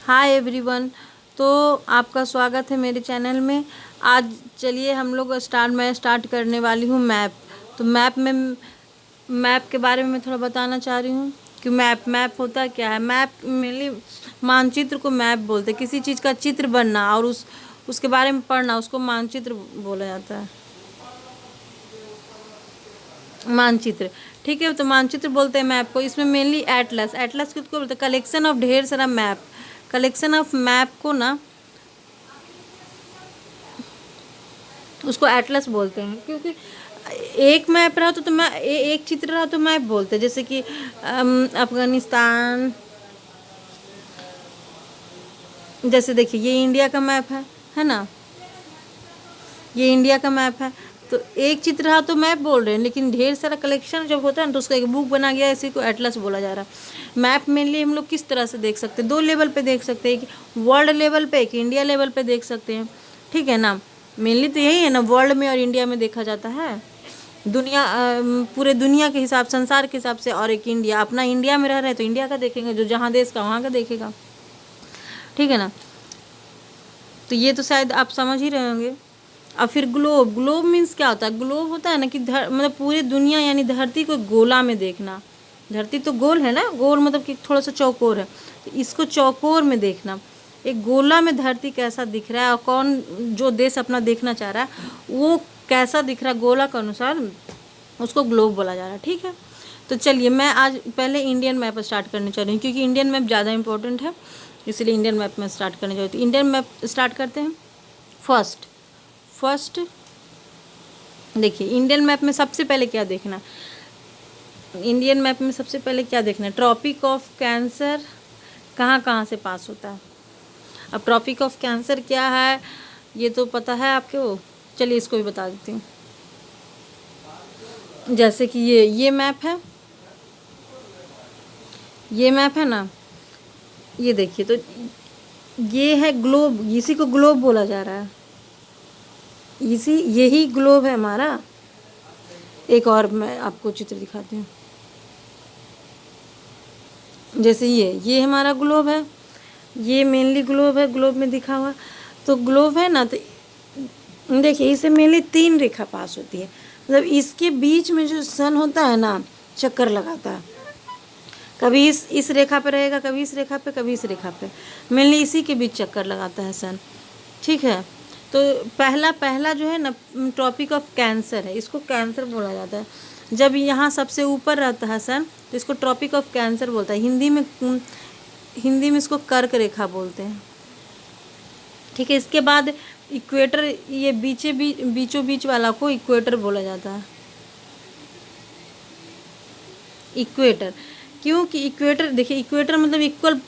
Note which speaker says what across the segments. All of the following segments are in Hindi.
Speaker 1: Hi everyone. तो आपका स्वागत है मेरे चैनल में। आज चलिए हम लोग मैं स्टार्ट करने वाली हूँ मैप। तो मैप के बारे में मैं थोड़ा बताना चाह रही हूँ कि मैप होता क्या है। मैप मेनली मानचित्र को मैप बोलते हैं। किसी चीज़ का चित्र बनना और उसके बारे में पढ़ना उसको मानचित्र बोला जाता है। मानचित्र, ठीक है। तो मानचित्र बोलते हैं मैप को। इसमें मेनली एटलस किसको बोलते हैं? कलेक्शन ऑफ ढेर सारा मैप। कलेक्शन ऑफ मैप को ना उसको एटलस बोलते हैं, क्योंकि एक मैप रहा तो एक चित्र रहा तो मैप बोलते हैं। जैसे कि अफगानिस्तान, जैसे देखिए ये इंडिया का मैप है ना, ये इंडिया का मैप है। तो एक चित्र रहा तो मैप बोल रहे हैं, लेकिन ढेर सारा कलेक्शन जब होता है ना तो उसका एक बुक बना गया, इसी को एटलस बोला जा रहा है। मैप मेनली हम लोग किस तरह से देख सकते हैं? दो लेवल पे देख सकते हैं, कि वर्ल्ड लेवल पे, कि इंडिया लेवल पे देख सकते हैं, ठीक है ना। मेनली तो यही है ना, वर्ल्ड में और इंडिया में देखा जाता है। दुनिया पूरे दुनिया के हिसाब, संसार के हिसाब से, और एक इंडिया, अपना इंडिया में रह रहे हैं तो इंडिया का देखेंगे, जो जहाँ देश का वहाँ का देखेगा, ठीक है ना। तो ये तो शायद आप समझ ही रहे होंगे। अब फिर ग्लोब मीन्स क्या होता है? ग्लोब होता है ना कि मतलब पूरी दुनिया यानी धरती को गोला में देखना। धरती तो गोल है ना, गोल मतलब कि थोड़ा सा चौकोर है, तो इसको चौकोर में देखना। एक गोला में धरती कैसा दिख रहा है और कौन जो देश अपना देखना चाह रहा है वो कैसा दिख रहा है गोला के अनुसार, उसको ग्लोब बोला जा रहा है, ठीक है। तो चलिए मैं आज पहले इंडियन मैप स्टार्ट करने चाह रही हूँ, क्योंकि इंडियन मैप ज़्यादा इंपॉर्टेंट है, इसलिए इंडियन मैप में स्टार्ट करने जा रही हूँ। तो इंडियन मैप स्टार्ट करते हैं। फर्स्ट देखिए, इंडियन मैप में सबसे पहले क्या देखना, इंडियन मैप में सबसे पहले क्या देखना है? ट्रॉपिक ऑफ कैंसर कहाँ कहाँ से पास होता है। अब ट्रॉपिक ऑफ कैंसर क्या है ये तो पता है आपको, चलिए इसको भी बता देती हूँ। जैसे कि ये मैप है, ये मैप है ना, ये देखिए। तो ये है ग्लोब, इसी को ग्लोब बोला जा रहा है, यही ग्लोब है हमारा। एक और मैं आपको चित्र दिखाती हूँ। जैसे ये हमारा ग्लोब है, ये मेनली ग्लोब है, ग्लोब में दिखा हुआ। तो ग्लोब है ना, तो देखिए इसे मेनली 3 रेखा पास होती है। मतलब इसके बीच में जो सन होता है ना, चक्कर लगाता है। कभी इस रेखा पे रहेगा, कभी इस रेखा पे, कभी इस रेखा पे, मेनली इसी के बीच चक्कर लगाता है सन, ठीक है। तो पहला जो है ना टॉपिक ऑफ कैंसर है, इसको कैंसर बोला जाता है। जब यहाँ सबसे ऊपर रहता है सन तो इसको ट्रॉपिक ऑफ कैंसर बोलता है। हिंदी में इसको कर्क रेखा बोलते हैं, ठीक है। इसके बाद इक्वेटर, ये बीचों बीच वाला को इक्वेटर बोला जाता है। इक्वेटर, क्योंकि इक्वेटर देखिए, इक्वेटर मतलब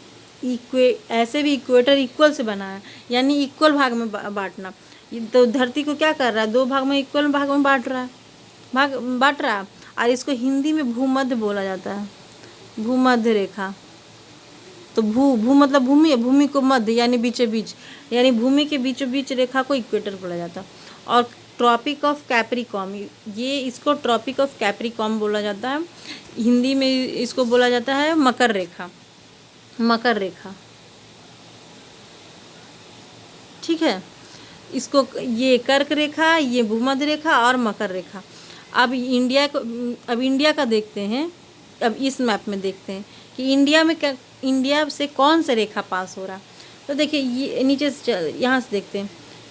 Speaker 1: ऐसे भी इक्वेटर इक्वल से बना है, यानी इक्वल भाग में बांटना। तो धरती को क्या कर रहा है? 2 भाग में, इक्वल भाग में बांट रहा है। और इसको हिंदी में भूमध्य बोला जाता है, भूमध्य रेखा। तो भू मतलब भूमि, भूमि को मध्य यानी बीचों बीच, यानी भूमि के बीचों बीच रेखा को इक्वेटर बोला जाता है। और ट्रॉपिक ऑफ कैप्रिकॉर्न, ये इसको ट्रॉपिक ऑफ कैप्रिकॉर्न बोला जाता है। हिंदी में इसको बोला जाता है मकर रेखा, मकर रेखा, ठीक है। इसको ये कर्क रेखा, ये भूमध्य रेखा और मकर रेखा। अब इंडिया का देखते हैं। अब इस मैप में देखते हैं कि इंडिया से कौन सा रेखा पास हो रहा। तो देखिए ये नीचे से यहाँ से देखते हैं।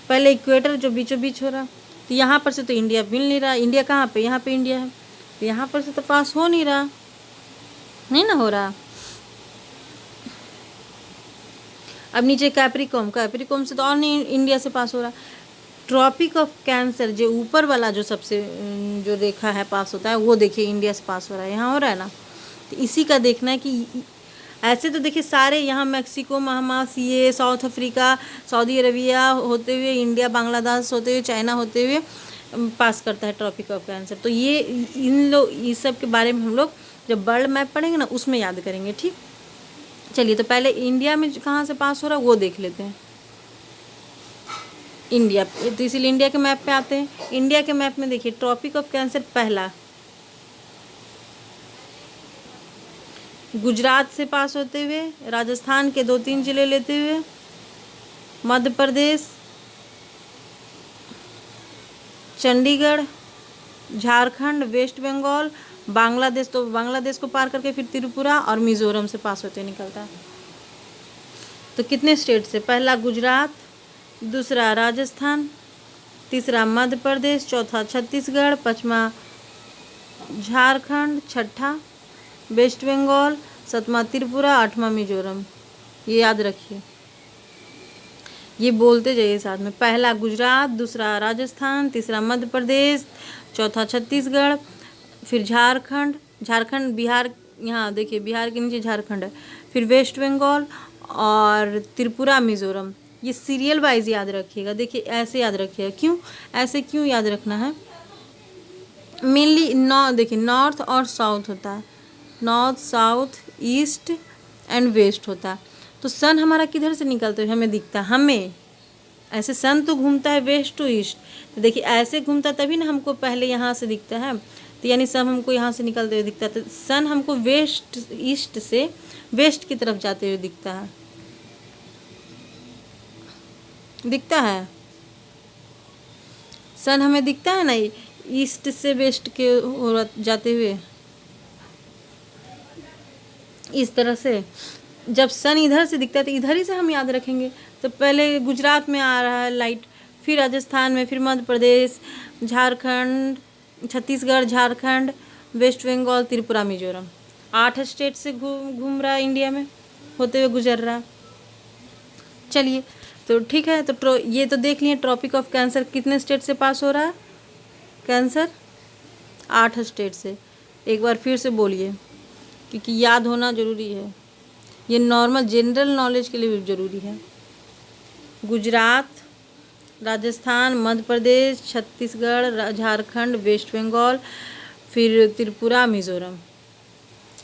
Speaker 1: पहले इक्वेटर जो बीचों बीच हो रहा, तो यहाँ पर से तो इंडिया मिल नहीं रहा। इंडिया कहाँ पे? यहाँ पे इंडिया है, तो यहाँ पर से तो पास हो नहीं रहा, नहीं ना हो रहा। अब नीचे कैप्रिकॉर्न से तो और नहीं इंडिया से पास हो रहा। ट्रॉपिक ऑफ कैंसर जो ऊपर वाला जो सबसे जो रेखा है पास होता है, वो देखिए इंडिया से पास हो रहा है, यहाँ हो रहा है ना। तो इसी का देखना है कि ऐसे तो देखिए सारे यहाँ मैक्सिको, महामास, ये साउथ अफ्रीका, सऊदी अरबिया होते हुए, इंडिया, बांग्लादेश होते हुए, चाइना होते हुए पास करता है ट्रॉपिक ऑफ कैंसर। तो ये इस सब के बारे में हम लोग जब वर्ल्ड मैप पढ़ेंगे ना उसमें याद करेंगे, ठीक। चलिए तो पहले इंडिया में कहाँ से पास हो रहा है वो देख लेते हैं। इंडिया, तो इसीलिए इंडिया के मैप पे आते हैं। इंडिया के मैप में देखिए ट्रॉपिक ऑफ कैंसर पहला, गुजरात से पास होते हुए, राजस्थान के 2-3 जिले लेते हुए, मध्य प्रदेश, चंडीगढ़, झारखंड, वेस्ट बंगाल, बांग्लादेश, तो बांग्लादेश को पार करके फिर त्रिपुरा और मिजोरम से पास होते निकलता है। तो कितने स्टेट से? पहला गुजरात, दूसरा राजस्थान, तीसरा मध्य प्रदेश, चौथा छत्तीसगढ़, पांचवा झारखंड, छठा वेस्ट बंगाल, सातवां त्रिपुरा, आठवां मिजोरम। ये याद रखिए, ये बोलते जाइए साथ में। पहला गुजरात, दूसरा राजस्थान, तीसरा मध्य प्रदेश, चौथा छत्तीसगढ़, फिर झारखंड, झारखंड बिहार, यहाँ देखिए बिहार के नीचे झारखंड है, फिर वेस्ट बंगाल और त्रिपुरा मिजोरम। ये सीरियल वाइज याद रखिएगा। देखिए ऐसे याद रखिएगा। क्यों ऐसे क्यों याद रखना है? मेनली देखिए नॉर्थ और साउथ होता है, north south east and west होता है। तो सन हमारा किधर से निकलते हुए हमें दिखता है? हमें ऐसे सन तो घूमता है वेस्ट टू ईस्ट, तो देखिए ऐसे घूमता तभी ना हमको पहले यहाँ से दिखता है, तो यानी सन हमको यहाँ से निकलते हुए दिखता है। तो सन हमको वेस्ट ईस्ट से वेस्ट की तरफ जाते हुए दिखता है, दिखता है। सन हमें दिखता है ना ईस्ट से वेस्ट के जाते हुए, इस तरह से। जब सन इधर से दिखता है तो इधर ही से हम याद रखेंगे। तो पहले गुजरात में आ रहा है लाइट, फिर राजस्थान में, फिर मध्य प्रदेश, झारखंड, छत्तीसगढ़, झारखंड, वेस्ट बंगाल, त्रिपुरा, मिजोरम। 8 स्टेट से घूम रहा है इंडिया में, होते हुए गुजर रहा। चलिए तो ठीक है। तो ये तो देख लिए ट्रॉपिक ऑफ कैंसर कितने स्टेट से पास हो रहा है? कैंसर 8 स्टेट से। एक बार फिर से बोलिए, क्योंकि याद होना ज़रूरी है। ये नॉर्मल जनरल नॉलेज के लिए भी ज़रूरी है। गुजरात, राजस्थान, मध्य प्रदेश, छत्तीसगढ़, झारखंड, वेस्ट बंगाल, फिर त्रिपुरा, मिजोरम।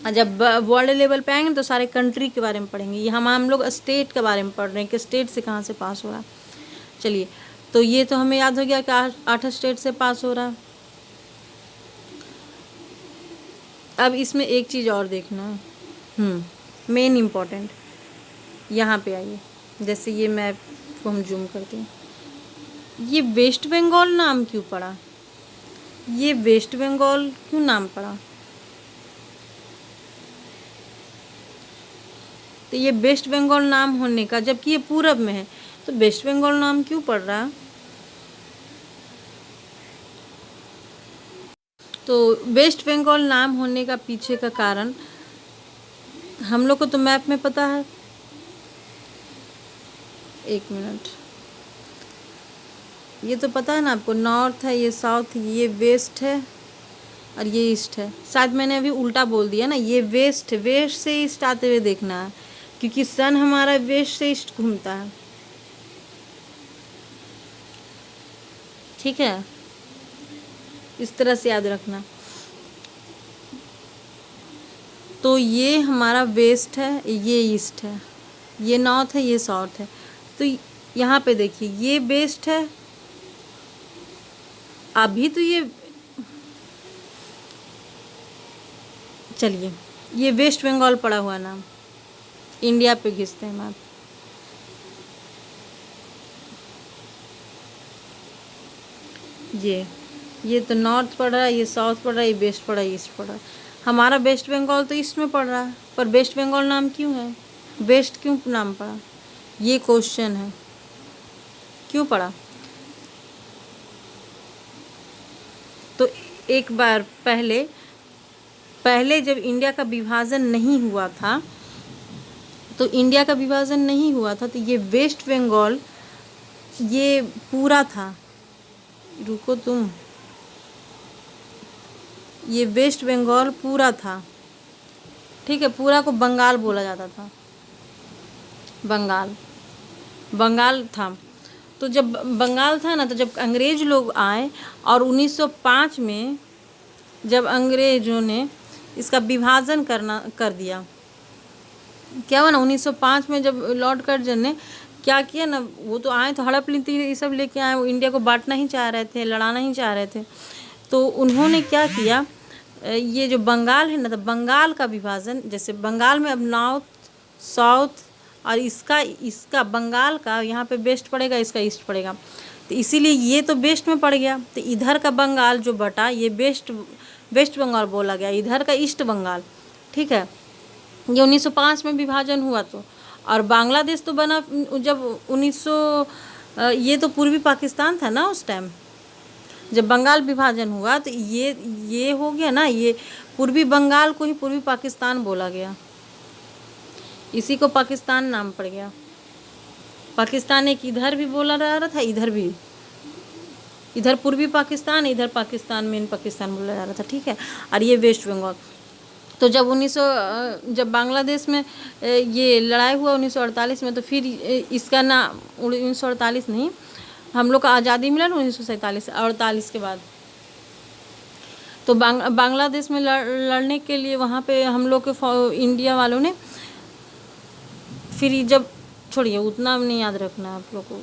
Speaker 1: और जब वर्ल्ड लेवल पे आएंगे तो सारे कंट्री के बारे में पढ़ेंगे। ये हम लोग स्टेट के बारे में पढ़ रहे हैं कि स्टेट से कहाँ से पास हो रहा है। चलिए तो ये तो हमें याद हो गया कि 8 स्टेट से पास हो रहा है। अब इसमें एक चीज़ और देखना, मेन इम्पॉर्टेंट, यहाँ पे आइए। जैसे ये मैप को हम जूम करते हैं, ये वेस्ट बंगाल नाम क्यों पड़ा? ये वेस्ट बंगाल क्यों नाम पड़ा? तो ये वेस्ट बंगाल नाम होने का, जबकि ये पूरब में है, तो वेस्ट बंगाल नाम क्यों पड़ रहा? तो वेस्ट बंगाल नाम होने का पीछे का कारण हम लोग को तो मैप में पता है। एक मिनट, ये तो पता है ना आपको, नॉर्थ है, ये साउथ, ये वेस्ट है और ये ईस्ट है। शायद मैंने अभी उल्टा बोल दिया ना, ये वेस्ट है, वेस्ट से ईस्ट आते हुए देखना है, क्योंकि सन हमारा वेस्ट से ईस्ट घूमता है। ठीक है, इस तरह से याद रखना। तो ये हमारा वेस्ट है, ये ईस्ट है, ये नॉर्थ है, ये साउथ है। तो यहाँ पे देखिए ये वेस्ट है, अभी तो ये, चलिए ये वेस्ट बंगाल पड़ा हुआ नाम, इंडिया पे घिसते हैं मैप। ये तो नॉर्थ पड़ रहा है, ये साउथ पड़ रहा है, ये वेस्ट पड़ रहा है, ईस्ट पड़ रहा है। हमारा वेस्ट बंगाल तो ईस्ट में पड़ रहा है, पर वेस्ट बंगाल नाम क्यों है? वेस्ट क्यों नाम पड़ा? ये क्वेश्चन है, क्यों पड़ा? तो एक बार पहले जब इंडिया का विभाजन नहीं हुआ था, तो ये वेस्ट बंगाल ये पूरा था। रुको तुम, ये वेस्ट बंगाल पूरा था, ठीक है। पूरा को बंगाल बोला जाता था, बंगाल था। तो जब बंगाल था ना, तो जब अंग्रेज लोग आए और 1905 में जब अंग्रेजों ने इसका विभाजन कर दिया, क्या हुआ ना, 1905 में जब लॉर्ड कर्जन ने क्या किया ना, वो तो आए तो हड़प लीती ये सब लेके आए, वो इंडिया को बांटना ही चाह रहे थे, लड़ाना ही चाह रहे थे। तो उन्होंने क्या किया, ये जो बंगाल है ना, तो बंगाल का विभाजन, जैसे बंगाल में अब नॉर्थ, साउथ और इसका इसका बंगाल का यहाँ पे वेस्ट पड़ेगा, इसका ईस्ट पड़ेगा, तो इसीलिए ये तो वेस्ट में पड़ गया, तो इधर का बंगाल जो बटा ये वेस्ट बंगाल बोला गया, इधर का ईस्ट बंगाल। ठीक है, ये 1905 में विभाजन हुआ तो, और बांग्लादेश तो बना जब 1900, ये तो पूर्वी पाकिस्तान था ना उस टाइम जब बंगाल विभाजन हुआ, तो ये हो गया ना, ये पूर्वी बंगाल को ही पूर्वी पाकिस्तान बोला गया, इसी को पाकिस्तान नाम पड़ गया। पाकिस्तान एक इधर भी बोला जा रहा था, इधर भी, इधर पूर्वी पाकिस्तान, इधर पाकिस्तान, मेन पाकिस्तान बोला जा रहा था। ठीक है, और ये वेस्ट बंगाल। तो जब जब बांग्लादेश में ये लड़ाई हुआ 1948 में, तो फिर इसका नाम 1948 नहीं, हम लोग का आज़ादी मिला ना 1947-48 के बाद, तो बांग्लादेश में लड़ने के लिए वहाँ पे हम लोग के इंडिया वालों ने, फिर जब, छोड़िए उतना नहीं याद रखना आप लोग को,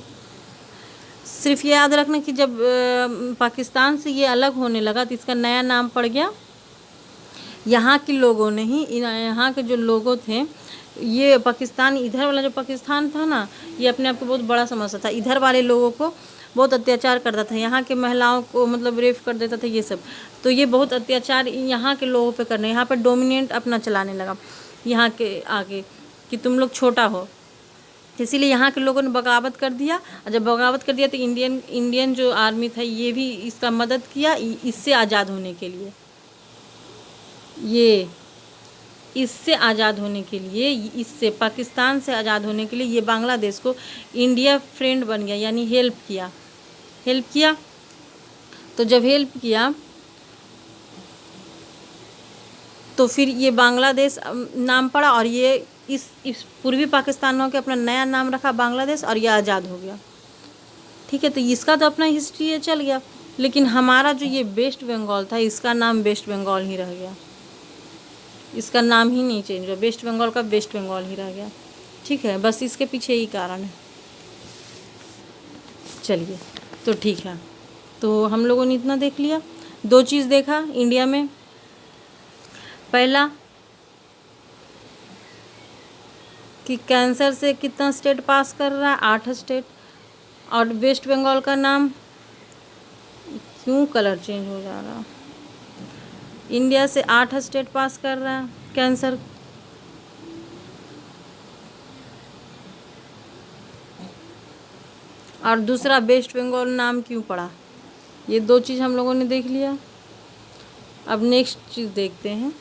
Speaker 1: सिर्फ ये याद रखना कि जब पाकिस्तान से ये अलग होने लगा तो इसका नया नाम पड़ गया, यहाँ के लोगों ने ही, यहाँ के जो लोगों थे, ये पाकिस्तान, इधर वाला जो पाकिस्तान था ना, ये अपने आप को बहुत बड़ा समझता था, इधर वाले लोगों को बहुत अत्याचार करता था, यहाँ के महिलाओं को मतलब रेप कर देता था ये सब, तो ये बहुत अत्याचार यहाँ के लोगों पे करने, यहाँ पे डोमिनेट अपना चलाने लगा यहाँ के आगे, कि तुम लोग छोटा हो, इसीलिए यहाँ के लोगों ने बगावत कर दिया, और जब बगावत कर दिया तो इंडियन जो आर्मी था ये भी इसका मदद किया, इससे आज़ाद होने के लिए, ये इससे आज़ाद होने के लिए, इससे पाकिस्तान से आज़ाद होने के लिए ये बांग्लादेश को इंडिया फ्रेंड बन गया, यानी हेल्प किया। तो जब हेल्प किया तो फिर ये बांग्लादेश नाम पड़ा, और ये इस पूर्वी पाकिस्तानों के अपना नया नाम रखा बांग्लादेश, और ये आज़ाद हो गया। ठीक है, तो इसका तो अपना हिस्ट्री चल गया, लेकिन हमारा जो ये वेस्ट बंगाल था, इसका नाम वेस्ट बंगाल ही रह गया, इसका नाम ही नहीं चेंज हुआ, वेस्ट बंगाल का वेस्ट बंगाल ही रह गया। ठीक है, बस इसके पीछे यही कारण है। चलिए, तो ठीक है, तो हम लोगों ने इतना देख लिया। 2 चीज़ देखा इंडिया में, पहला कि कैंसर से कितना स्टेट पास कर रहा है, 8 स्टेट, और वेस्ट बंगाल का नाम क्यों कलर चेंज हो जा रहा, इंडिया से 8 स्टेट पास कर रहा है कैंसर, और दूसरा वेस्ट बंगाल नाम क्यों पड़ा। ये 2 चीज़ हम लोगों ने देख लिया। अब नेक्स्ट चीज़ देखते हैं,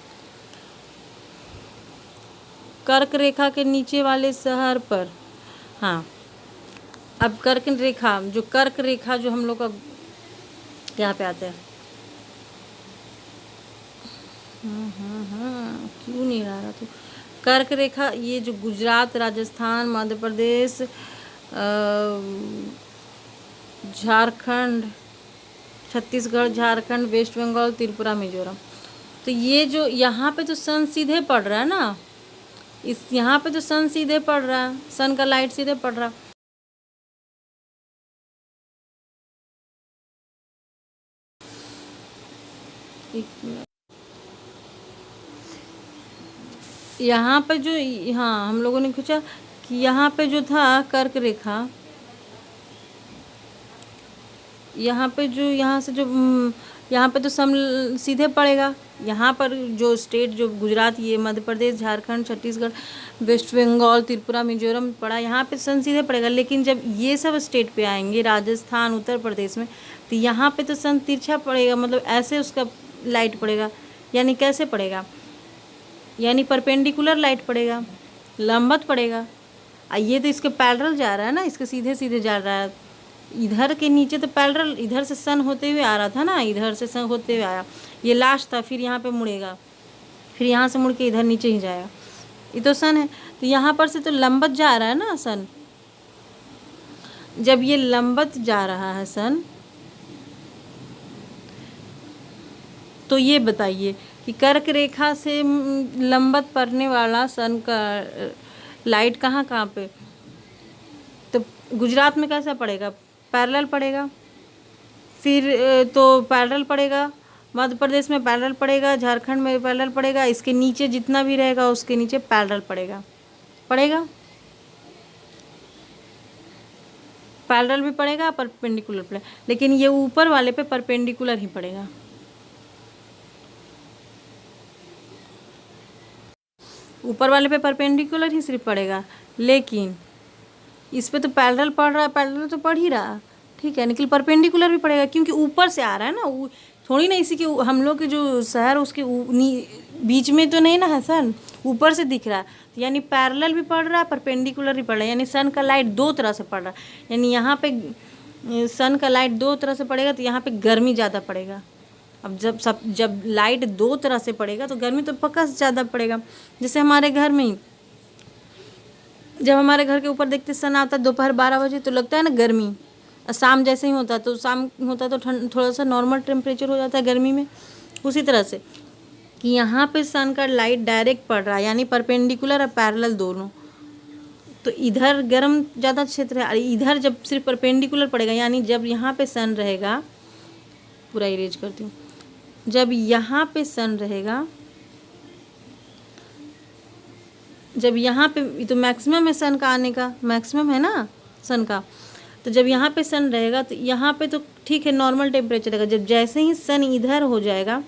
Speaker 1: कर्क रेखा के नीचे वाले शहर पर, हाँ, अब कर्क रेखा जो हम लोग का यहाँ पे आता है, क्यों नहीं आ रहा, तो कर्क रेखा, ये जो गुजरात, राजस्थान, मध्य प्रदेश, झारखंड, छत्तीसगढ़, झारखंड, वेस्ट बंगाल, त्रिपुरा, मिजोरम, तो ये जो यहाँ पे तो सन सीधे पड़ रहा है ना, यहाँ पे तो सन सीधे पड़ रहा है, सन का लाइट सीधे पड़ रहा है। यहाँ पे जो, हाँ, हम लोगों ने पूछा कि यहाँ पे जो था कर्क रेखा, यहाँ पे जो, यहाँ से जो, यहाँ पे तो सम सीधे पड़ेगा, यहाँ पर जो स्टेट, जो गुजरात, ये मध्य प्रदेश, झारखंड, छत्तीसगढ़, वेस्ट बंगाल, त्रिपुरा, मिजोरम पड़ा, यहाँ पे सन सीधे पड़ेगा, लेकिन जब ये सब स्टेट पे आएंगे, राजस्थान, उत्तर प्रदेश में, तो यहाँ पे तो सन तिरछा पड़ेगा, मतलब ऐसे उसका लाइट पड़ेगा, यानी कैसे पड़ेगा, यानी परपेंडिकुलर लाइट पड़ेगा, लंबवत पड़ेगा, ये तो इसके पैरेलल जा रहा है ना, इसके सीधे सीधे जा रहा है, इधर के नीचे तो पैरेलल, इधर से सन होते हुए आ रहा था ना, इधर से सन होते हुए आया, ये लास्ट था, फिर यहाँ पे मुड़ेगा, फिर यहाँ से मुड़ के इधर नीचे ही जाएगा, ये तो सन है, तो यहाँ पर से तो लंबवत जा रहा है ना सन, जब ये लंबवत जा रहा है सन, तो ये बताइए कि कर्क रेखा से लंबवत पड़ने वाला सन का लाइट कहाँ कहाँ पे, तो गुजरात में कैसा पड़ेगा, पैरेलल पड़ेगा, फिर तो पैरेलल पड़ेगा, मध्य प्रदेश में पैरेलल पड़ेगा, झारखंड में पैरेलल पड़ेगा, इसके नीचे जितना भी रहेगा उसके नीचे पैरेलल पड़ेगा, पैरेलल भी पड़ेगा, परपेंडिकुलर पड़ेगा, लेकिन ये ऊपर वाले पे परपेंडिकुलर ही पड़ेगा। ऊपर वाले पे परपेंडिकुलर ही सिर्फ पड़ेगा, लेकिन इस पे तो पैरेलल पड़ रहा है, पैरेलल तो पड़ ही रहा, ठीक है, लेकिन परपेंडिकुलर भी पड़ेगा क्योंकि ऊपर से आ रहा है ना, थोड़ी ना इसी के हम लोग के जो शहर उसके बीच में तो नहीं ना है सन, ऊपर से दिख रहा है, तो यानी पैरेलल भी पड़ रहा है, परपेंडिकुलर भी पड़ रहा है, यानी सन का लाइट दो तरह से पड़ रहा है। यानी यहाँ पे सन का लाइट दो तरह से पड़ेगा तो यहाँ पे गर्मी ज़्यादा पड़ेगा। अब जब लाइट दो तरह से पड़ेगा तो गर्मी तो पक्का ज़्यादा पड़ेगा। जैसे हमारे घर में ही, जब हमारे घर के ऊपर देखते सन आता है दोपहर 12 बजे तो लगता है ना गर्मी, और शाम जैसे ही होता है तो शाम होता है तो ठंड, थोड़ा सा नॉर्मल टेम्परेचर हो जाता है गर्मी में। उसी तरह से कि यहाँ पे सन का लाइट डायरेक्ट पड़ रहा है, यानी परपेंडिकुलर और पैरेलल दोनों, तो इधर गर्म ज़्यादा क्षेत्र है, और इधर जब सिर्फ परपेंडिकुलर पड़ेगा, यानी जब यहाँ पे सन रहेगा, पूरा इरेज करती हूँ, जब यहाँ पे सन रहेगा, जब यहाँ पे तो मैक्सिमम है सन का आने का, मैक्सिमम है ना सन का, तो जब यहाँ पे सन रहेगा तो यहाँ पे तो ठीक है नॉर्मल टेम्परेचर रहेगा। जब जैसे ही सन इधर हो जाएगा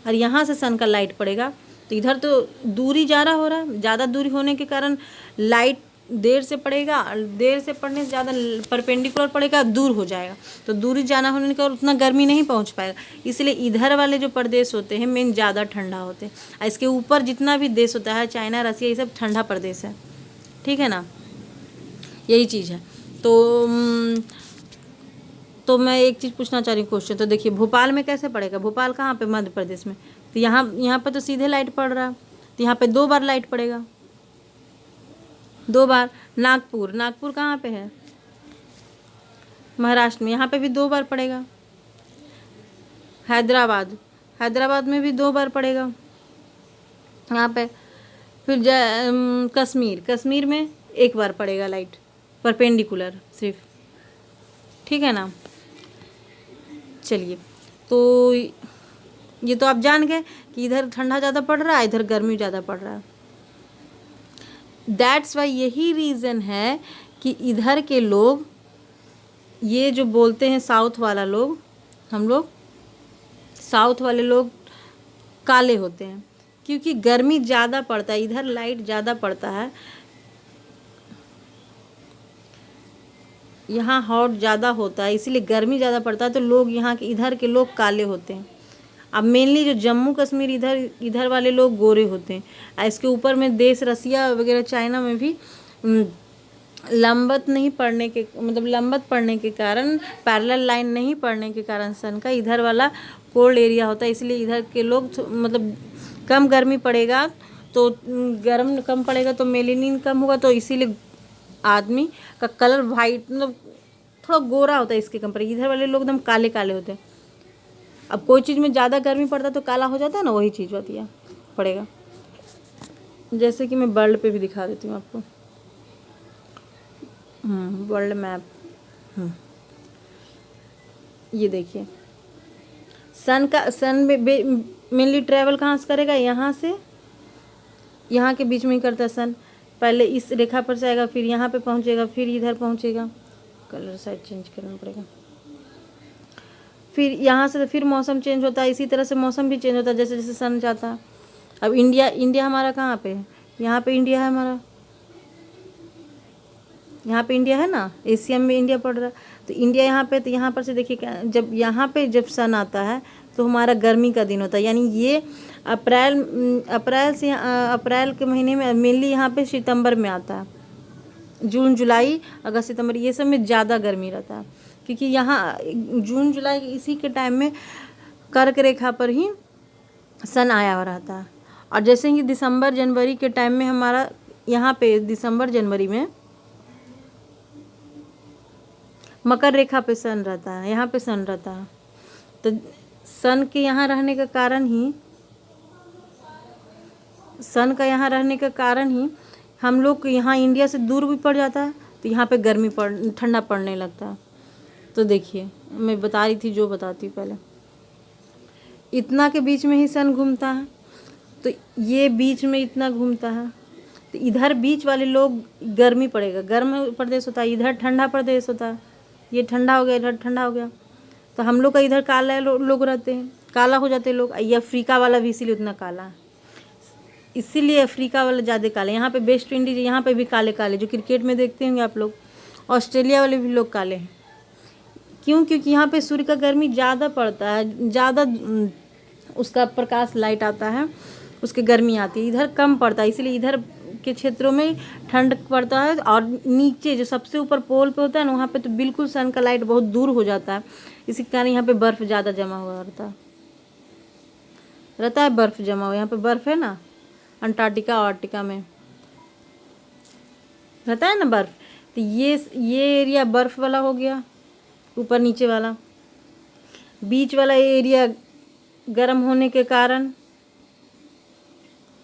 Speaker 1: और यहाँ से सन का लाइट पड़ेगा तो इधर तो दूरी ज़्यादा हो रहा है, ज़्यादा दूरी होने के कारण लाइट देर से पड़ेगा, और देर से पड़ने से ज़्यादा परपेंडिकुलर पड़ेगा, दूर हो जाएगा, तो दूरी ज़्यादा होने के कारण उतना गर्मी नहीं पहुंच पाएगा। इसलिए इधर वाले जो प्रदेश होते हैं मेन ज़्यादा ठंडा होते हैं, और इसके ऊपर जितना भी देश होता है, चाइना, रसिया, ये सब ठंडा प्रदेश है, ठीक है ना, यही चीज़ है। तो मैं एक चीज़ पूछना चाह रही हूँ क्वेश्चन, तो देखिए भोपाल में कैसे पड़ेगा, भोपाल कहाँ पे, मध्य प्रदेश में, तो यहाँ पे तो सीधे लाइट पड़ रहा है, तो यहाँ पे 2 बार लाइट पड़ेगा, 2 बार। नागपुर कहाँ पे है, महाराष्ट्र में, यहाँ पे भी 2 बार पड़ेगा। हैदराबाद में भी 2 बार पड़ेगा यहाँ पे। फिर कश्मीर में 1 बार पड़ेगा लाइट, परपेंडिकुलर सिर्फ, ठीक है ना। चलिए, तो ये तो आप जान गए कि इधर ठंडा ज़्यादा पड़ रहा है, इधर गर्मी ज़्यादा पड़ रहा है। दैट्स वाई, यही रीज़न है कि इधर के लोग, ये जो बोलते हैं साउथ वाला लोग, हम लोग साउथ वाले लोग काले होते हैं, क्योंकि गर्मी ज़्यादा पड़ता है, इधर लाइट ज़्यादा पड़ता है, यहाँ हॉट ज़्यादा होता है, इसीलिए गर्मी ज़्यादा पड़ता है, तो लोग यहाँ के इधर के लोग काले होते हैं। अब मेनली जो जम्मू कश्मीर इधर वाले लोग गोरे होते हैं। इसके ऊपर में देश रसिया वगैरह चाइना में भी लंबत पड़ने के कारण, पैरेलल लाइन नहीं पड़ने के कारण सन का इधर वाला कोल्ड एरिया होता है, इसलिए इधर के लोग मतलब कम गर्मी पड़ेगा तो गर्म कम पड़ेगा तो मेलेनिन कम होगा, तो इसीलिए आदमी का कलर वाइट मतलब थोड़ा गोरा होता है इसके कंपेयर। इधर वाले लोग एकदम काले काले होते हैं। अब कोई चीज़ में ज़्यादा गर्मी पड़ता है तो काला हो जाता है ना, वही चीज़ होती है पड़ेगा। जैसे कि मैं वर्ल्ड पे भी दिखा देती हूँ आपको, वर्ल्ड मैप। ये देखिए सन मेनली ट्रैवल कहाँ से करेगा, यहाँ से यहाँ के बीच में ही करता है सन। पहले इस रेखा पर से आएगा, फिर यहाँ पे पहुँचेगा, फिर इधर पहुँचेगा, कलर साइड चेंज करना पड़ेगा, फिर यहाँ से फिर मौसम चेंज होता है। इसी तरह से मौसम भी चेंज होता है जैसे जैसे सन जाता है। अब इंडिया हमारा कहाँ पे है, यहाँ पे इंडिया है हमारा, यहाँ पे इंडिया है ना, एशिया में इंडिया पड़ रहा है, तो इंडिया यहाँ पे, तो यहाँ पर से देखिए जब यहाँ पे जब सन आता है तो हमारा गर्मी का दिन होता है, यानी ये अप्रैल के महीने में, मेनली यहाँ पे सितंबर में आता है, जून जुलाई अगस्त सितंबर ये सब में ज़्यादा गर्मी रहता है, क्योंकि यहाँ जून जुलाई इसी के टाइम में कर्क रेखा पर ही सन आया हुआ रहता है। और जैसे कि दिसंबर जनवरी के टाइम में हमारा यहाँ पे दिसंबर जनवरी में मकर रेखा पे सन रहता है, यहाँ पे सन रहता है, तो सन के यहाँ रहने का कारण ही हम लोग यहाँ इंडिया से दूर भी पड़ जाता है, तो यहाँ पे ठंडा पड़ने लगता है। तो देखिए मैं बता रही थी जो बताती हूँ पहले, इतना के बीच में ही सन घूमता है, तो ये बीच में इतना घूमता है, तो इधर बीच वाले लोग गर्मी पड़ेगा, गर्म प्रदेश होता है, इधर ठंडा प्रदेश होता है, ये ठंडा हो गया, इधर ठंडा हो गया, तो हम लोग का इधर काला लोग रहते हैं, काला हो जाते हैं लोग। ये अफ्रीका वाला भी इसीलिए उतना काला है, इसीलिए अफ्रीका वाले ज़्यादा काले। यहाँ पे वेस्ट इंडीज, यहाँ पे भी काले काले, जो क्रिकेट में देखते होंगे आप लोग, ऑस्ट्रेलिया वाले भी लोग काले हैं। क्यों? क्योंकि यहाँ पे सूर्य का गर्मी ज़्यादा पड़ता है, ज़्यादा उसका प्रकाश लाइट आता है, उसकी गर्मी आती है, इधर कम पड़ता है, इसलिए इधर के क्षेत्रों में ठंड पड़ता है। और नीचे जो सबसे ऊपर पोल पे होता है ना, वहाँ पे तो बिल्कुल सन का लाइट बहुत दूर हो जाता है, इसी कारण यहाँ पे बर्फ़ ज़्यादा जमा हुआ रहता है, बर्फ़ जमा हुआ, यहाँ पे बर्फ़ है ना, अंटार्कटिका आर्कटिका में रहता है ना बर्फ़, तो ये एरिया बर्फ़ वाला हो गया, ऊपर नीचे वाला। बीच वाला एरिया गर्म होने के कारण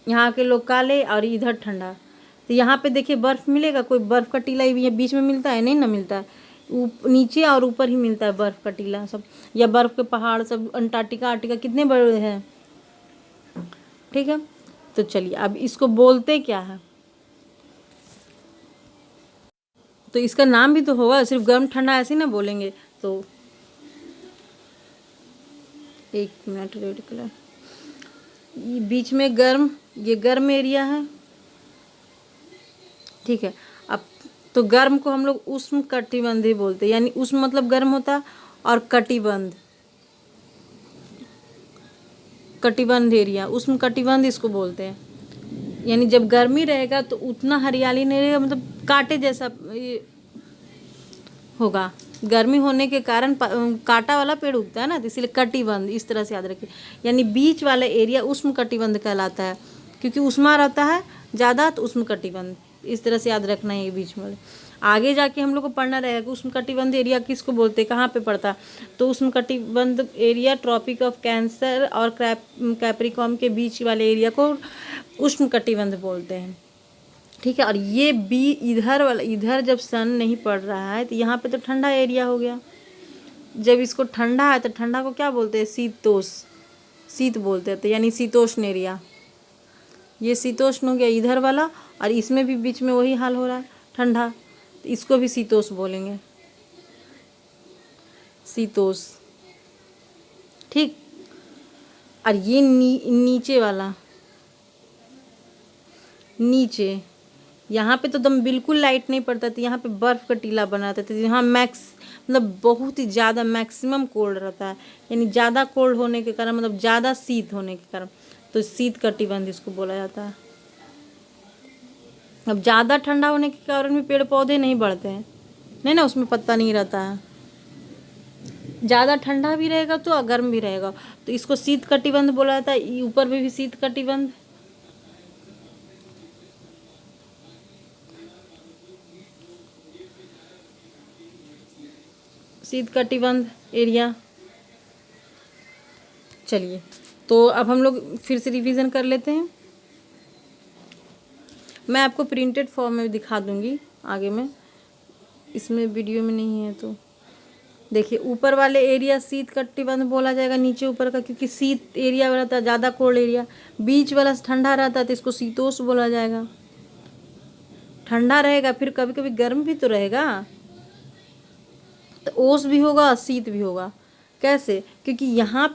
Speaker 1: यहाँ के लोग काले और इधर ठंडा। तो यहाँ पे देखिए बर्फ़ मिलेगा, कोई बर्फ़ का टीला भी बीच में मिलता है? नहीं ना मिलता है, नीचे और ऊपर ही मिलता है बर्फ़ का टीला सब, या बर्फ़ के पहाड़ सब। अंटार्कटिका आर्कटिका कितने बड़े हैं, ठीक है। तो चलिए अब इसको बोलते क्या है, तो इसका नाम भी तो होगा, सिर्फ गर्म ठंडा ऐसे ना बोलेंगे। तो एक मिनट, रेड कलर, ये बीच में गर्म, ये गर्म एरिया है, ठीक है। अब तो गर्म को हम लोग उष्ण कटिबंधीय बोलते हैं, यानी उष्ण मतलब गर्म होता, और कटिबंध, कटिबंध एरिया, उष्ण कटिबंध इसको बोलते हैं। यानी जब गर्मी रहेगा तो उतना हरियाली नहीं रहेगा, मतलब कांटे जैसा ये होगा, गर्मी होने के कारण कांटा वाला पेड़ उगता है ना, तो इसलिए कटिबंध, इस तरह से याद रखिए। यानी बीच वाला एरिया उष्ण कटिबंध कहलाता है, क्योंकि उष्मा रहता है ज़्यादा, तो उष्ण कटिबंध, इस तरह से याद रखना है ये बीच में। आगे जाके हम लोग को पढ़ना रहेगा कि उष्ण कटिबंध एरिया किसको बोलते हैं, कहाँ पे पड़ता है। तो उष्ण कटिबंध एरिया ट्रॉपिक ऑफ कैंसर और कैप्रिकॉर्न के बीच वाले एरिया को उष्ण कटिबंध बोलते हैं, ठीक है। और ये बी इधर वाला, इधर जब सन नहीं पड़ रहा है तो यहाँ पे तो ठंडा एरिया हो गया। जब इसको ठंडा है तो ठंडा को क्या बोलते हैं, शीतोष्ण, शीत बोलते हैं, तो यानी शीतोष्ण एरिया, ये शीतोष्ण हो गया इधर वाला। और इसमें भी बीच में वही हाल हो रहा है, ठंडा, तो इसको भी शीतोष्ण बोलेंगे, शीतोष्ण, ठीक। और ये नीचे वाला, नीचे यहाँ पे तो दम बिल्कुल लाइट नहीं पड़ता था, यहाँ पे बर्फ़ का टीला बना रहता था, यहाँ मतलब बहुत ही ज़्यादा मैक्सिमम कोल्ड रहता है, यानी ज़्यादा कोल्ड होने के कारण, मतलब ज़्यादा शीत होने के कारण, तो शीत कटिबंध इसको बोला जाता है। अब ज़्यादा ठंडा होने के कारण भी पेड़ पौधे नहीं बढ़ते हैं, नहीं ना, उसमें पत्ता नहीं रहता है। ज़्यादा ठंडा भी रहेगा तो गर्म भी रहेगा, तो इसको शीत कटिबंध बोला जाता है। ऊपर में भी शीत कटिबंध, शीत कटिबंध एरिया। चलिए, तो अब हम लोग फिर से रिवीजन कर लेते हैं। मैं आपको प्रिंटेड फॉर्म में दिखा दूंगी आगे में, इसमें वीडियो में नहीं है। तो देखिए, ऊपर वाले एरिया शीत कटिबंध बोला जाएगा, नीचे ऊपर का, क्योंकि शीत एरिया रहता है, ज़्यादा कोल्ड एरिया। बीच वाला ठंडा रहता है तो इसको शीतोष्ण बोला जाएगा। ठंडा रहेगा, फिर कभी कभी गर्म भी तो रहेगा, तो ओस भी होगा, शीत भी होगा। कैसे? क्योंकि यहाँ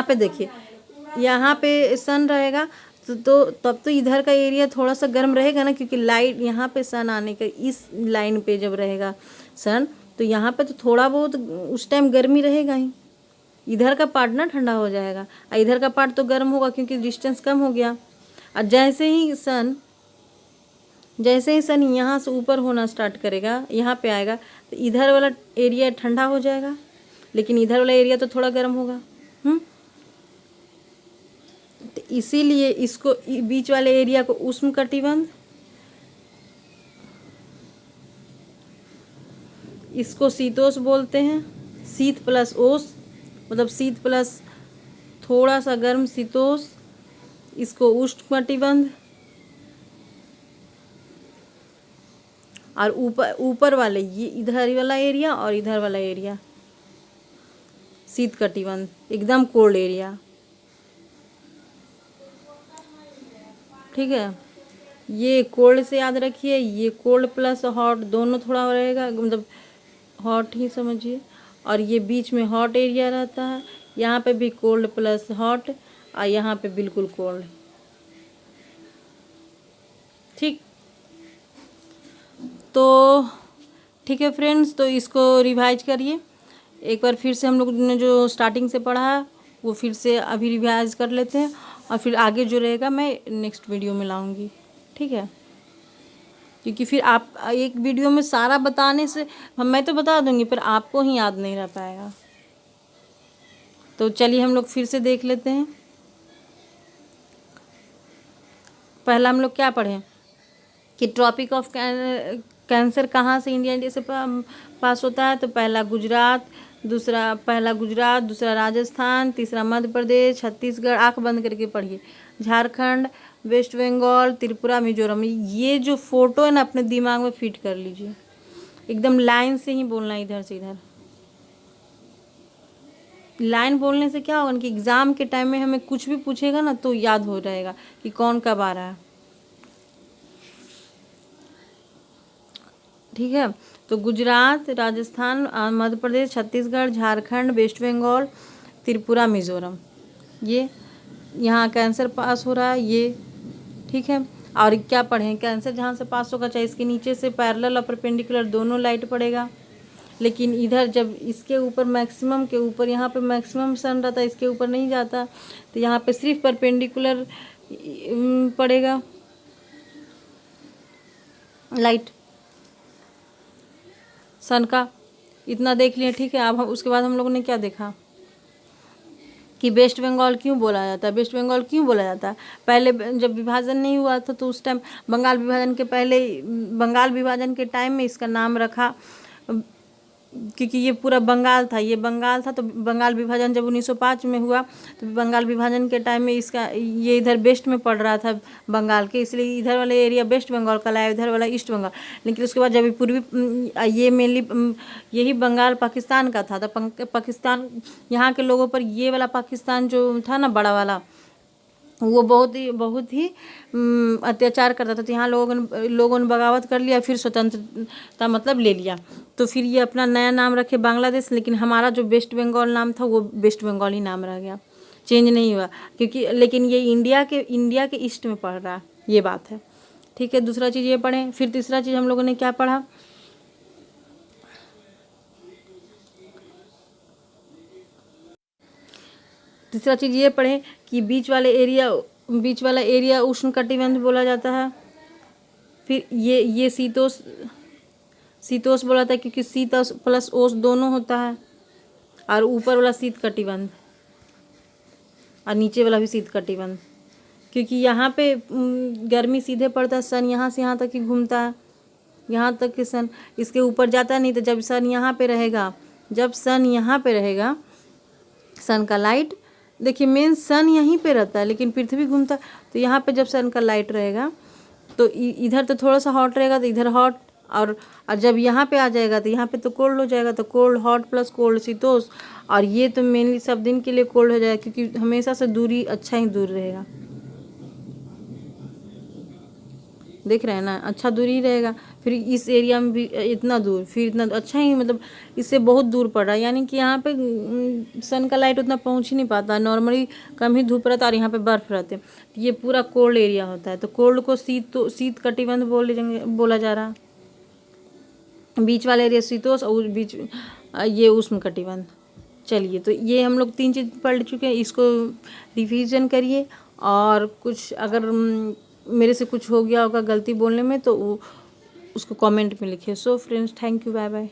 Speaker 1: पे देखिए, यहाँ पे सन रहेगा, तो तब तो इधर का एरिया थोड़ा सा गर्म रहेगा ना, क्योंकि लाइट यहाँ पे सन आने का, इस लाइन पे जब रहेगा सन, तो यहाँ पे तो थोड़ा बहुत उस टाइम गर्मी रहेगा ही। इधर का पार्ट ना ठंडा हो जाएगा और इधर का पार्ट तो गर्म होगा, क्योंकि डिस्टेंस कम हो गया। और जैसे ही सन यहाँ से ऊपर होना स्टार्ट करेगा, यहाँ पे आएगा, तो इधर वाला एरिया ठंडा हो जाएगा, लेकिन इधर वाला एरिया तो थोड़ा गर्म होगा। तो इसीलिए इसको बीच वाले एरिया को उष्ण कटिबंध, इसको शीतोष्ण बोलते हैं। शीत प्लस ओस, मतलब शीत प्लस थोड़ा सा गर्म, शीतोष्ण। इसको उष्ण कटिबंध, और ऊपर ऊपर वाले ये इधर वाला एरिया और इधर वाला एरिया शीत कटिबंध, एकदम कोल्ड एरिया। ठीक है, ये कोल्ड से याद रखिए, ये कोल्ड प्लस हॉट दोनों थोड़ा रहेगा, मतलब हॉट ही समझिए। और ये बीच में हॉट एरिया रहता है, यहाँ पे भी कोल्ड प्लस हॉट, और यहाँ पे बिल्कुल कोल्ड। ठीक, तो ठीक है फ्रेंड्स, तो इसको रिवाइज करिए एक बार फिर से। हम लोग ने जो स्टार्टिंग से पढ़ा है वो फिर से अभी रिवाइज कर लेते हैं, और फिर आगे जो रहेगा मैं नेक्स्ट वीडियो में लाऊंगी। ठीक है, क्योंकि फिर आप एक वीडियो में सारा बताने से मैं तो बता दूंगी पर आपको ही याद नहीं रह पाएगा। तो चलिए हम लोग फिर से देख लेते हैं। पहला हम लोग क्या पढ़े कि ट्रॉपिक ऑफ कैंसर कहाँ से इंडिया से पास होता है। तो पहला गुजरात, दूसरा राजस्थान, तीसरा मध्य प्रदेश, छत्तीसगढ़, आंख बंद करके पढ़िए, झारखंड, वेस्ट बंगाल, त्रिपुरा, मिजोरम। ये जो फोटो है ना अपने दिमाग में फिट कर लीजिए, एकदम लाइन से ही बोलना है, इधर से इधर। लाइन बोलने से क्या होगा कि एग्ज़ाम के टाइम में हमें कुछ भी पूछेगा ना तो याद हो जाएगा कि कौन कब आ रहा है। ठीक है, तो गुजरात, राजस्थान, मध्य प्रदेश, छत्तीसगढ़, झारखंड, वेस्ट बंगाल, त्रिपुरा, मिजोरम, ये यहाँ कैंसर पास हो रहा है ये। ठीक है, और क्या पढ़ें, कैंसर जहाँ से पास होगा चाहे इसके नीचे से पैरेलल और परपेंडिकुलर दोनों लाइट पड़ेगा, लेकिन इधर जब इसके ऊपर मैक्सिमम के ऊपर यहाँ पे मैक्सिमम सन रहता है, इसके ऊपर नहीं जाता, तो यहाँ पे सिर्फ परपेंडिकुलर पड़ेगा लाइट सन का। इतना देख लिए। ठीक है, अब उसके बाद हम लोगों ने क्या देखा कि वेस्ट बंगाल क्यों बोला जाता है। वेस्ट बंगाल क्यों बोला जाता है, पहले जब विभाजन नहीं हुआ था तो उस टाइम बंगाल विभाजन के पहले, बंगाल विभाजन के टाइम में इसका नाम रखा, क्योंकि ये पूरा बंगाल था, ये बंगाल था। तो बंगाल विभाजन जब 1905 में हुआ तो बंगाल विभाजन के टाइम में इसका ये इधर वेस्ट में पड़ रहा था बंगाल के, इसलिए इधर वाला एरिया वेस्ट बंगाल कहलाया, इधर वाला ईस्ट बंगाल। लेकिन उसके बाद जब पूर्वी, ये मेनली यही बंगाल पाकिस्तान का था, तो पाकिस्तान यहाँ के लोगों पर ये वाला पाकिस्तान जो था ना बड़ा वाला, वो बहुत ही अत्याचार करता था। तो यहाँ लोगों ने बगावत कर लिया, फिर स्वतंत्रता मतलब ले लिया। तो फिर ये अपना नया नाम रखे बांग्लादेश, लेकिन हमारा जो वेस्ट बंगाल नाम था वो वेस्ट बंगाल ही नाम रह गया, चेंज नहीं हुआ, क्योंकि लेकिन ये इंडिया के ईस्ट में पड़ रहा है, ये बात है। ठीक है, दूसरा चीज़ ये पढ़ें। फिर तीसरा चीज़ हम लोगों ने क्या पढ़ा, तीसरा चीज़ ये पढ़ें कि बीच वाला एरिया उष्ण कटिबंध बोला जाता है। फिर ये शीतोष्ण बोला जाता है, क्योंकि शीत प्लस ओस दोनों होता है, और ऊपर वाला शीत कटिबंध और नीचे वाला भी शीत कटिबंध, क्योंकि यहाँ पे गर्मी सीधे पड़ता है, सन यहाँ से यहाँ तक ही घूमता है, यहाँ तक कि सन इसके ऊपर जाता नहीं। तो जब सन यहाँ पे रहेगा, सन का लाइट, देखिए मेन सन यहीं पे रहता है लेकिन पृथ्वी घूमता है, तो यहाँ पे जब सन का लाइट रहेगा तो इधर तो थोड़ा सा हॉट रहेगा, तो इधर हॉट, और जब यहाँ पे आ जाएगा तो यहाँ पे तो कोल्ड हो जाएगा। तो कोल्ड हॉट प्लस कोल्ड शीतोष्ण, और ये तो मेनली सब दिन के लिए कोल्ड हो जाएगा, क्योंकि हमेशा से दूरी अच्छा ही दूर रहेगा, देख रहे हैं ना, अच्छा दूर ही रहेगा। फिर इस एरिया में भी इतना दूर, फिर इतना अच्छा ही, मतलब इससे बहुत दूर पड़ रहा है, यानी कि यहाँ पे सन का लाइट उतना पहुँच ही नहीं पाता, नॉर्मली कम ही धूप रहता है, और यहाँ पे बर्फ़ रहते। ये पूरा कोल्ड एरिया होता है, तो कोल्ड को शीत कटिबंध बोला जा रहा है, बीच वाला एरिया शीतोष्ण और बीच ये उष्ण कटिबंध। चलिए, तो ये हम लोग 3 चीज़ पढ़ चुके हैं, इसको रिवीजन करिए, और कुछ अगर मेरे से कुछ हो गया होगा गलती बोलने में तो उसको कमेंट में लिखिए। So friends, thank you, bye bye.